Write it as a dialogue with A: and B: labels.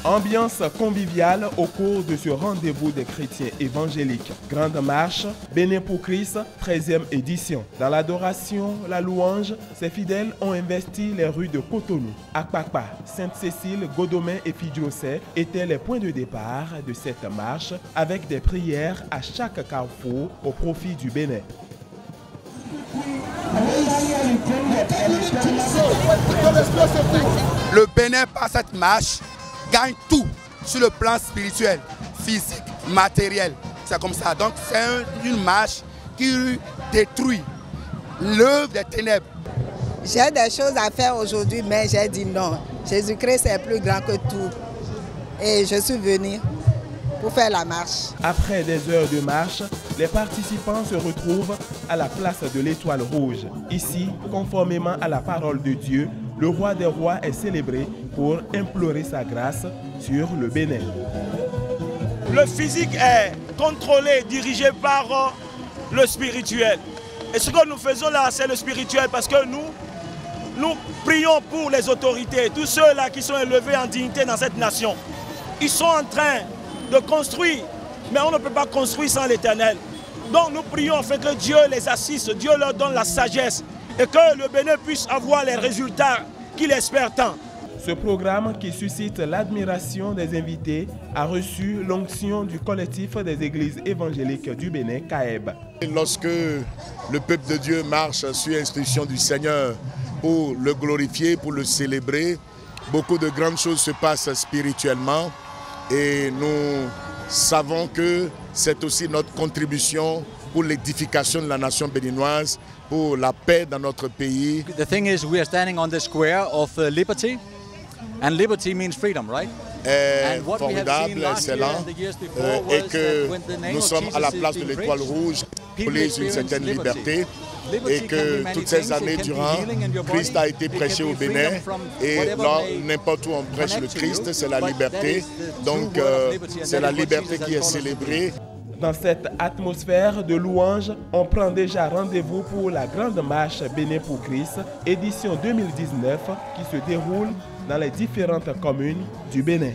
A: Ambiance conviviale au cours de ce rendez-vous des chrétiens évangéliques. Grande marche, Bénin pour Christ, 13e édition. Dans l'adoration, la louange, ces fidèles ont investi les rues de Cotonou, Akpakpa, Sainte-Cécile, Godomin et Fidjosé étaient les points de départ de cette marche avec des prières à chaque carrefour au profit du Bénin.
B: Le Bénin, par cette marche, gagne tout sur le plan spirituel, physique, matériel. C'est comme ça. Donc c'est une marche qui détruit l'œuvre des ténèbres.
C: J'ai des choses à faire aujourd'hui, mais j'ai dit non. Jésus-Christ est plus grand que tout. Et je suis venu pour faire la marche.
A: Après des heures de marche, les participants se retrouvent à la place de l'Étoile Rouge. Ici, conformément à la parole de Dieu, le roi des rois est célébré pour implorer sa grâce sur le Bénin.
D: Le physique est contrôlé, dirigé par le spirituel. Et ce que nous faisons là, c'est le spirituel parce que nous prions pour les autorités, tous ceux-là qui sont élevés en dignité dans cette nation. Ils sont en train de construire, mais on ne peut pas construire sans l'Éternel. Donc nous prions afin que Dieu les assiste, Dieu leur donne la sagesse et que le Bénin puisse avoir les résultats qu'il espère tant.
A: Ce programme qui suscite l'admiration des invités a reçu l'onction du collectif des églises évangéliques du Bénin, CAEB.
E: Lorsque le peuple de Dieu marche sur instruction du Seigneur pour le glorifier, pour le célébrer, beaucoup de grandes choses se passent spirituellement et nous savons que c'est aussi notre contribution pour l'édification de la nation béninoise, pour la paix dans notre pays.
F: The thing is, we are standing on the square of liberty, and liberty means freedom, right?
E: Formidable, excellent, et que nous sommes à la place de l'Étoile Rouge pour une certaine liberté, et que toutes ces années durant, Christ a été prêché au Bénin, et n'importe où on prêche le Christ, c'est la liberté, donc c'est la liberté qui est célébrée.
A: Dans cette atmosphère de louange, on prend déjà rendez-vous pour la grande marche Bénin pour Christ, édition 2019, qui se déroule dans les différentes communes du Bénin.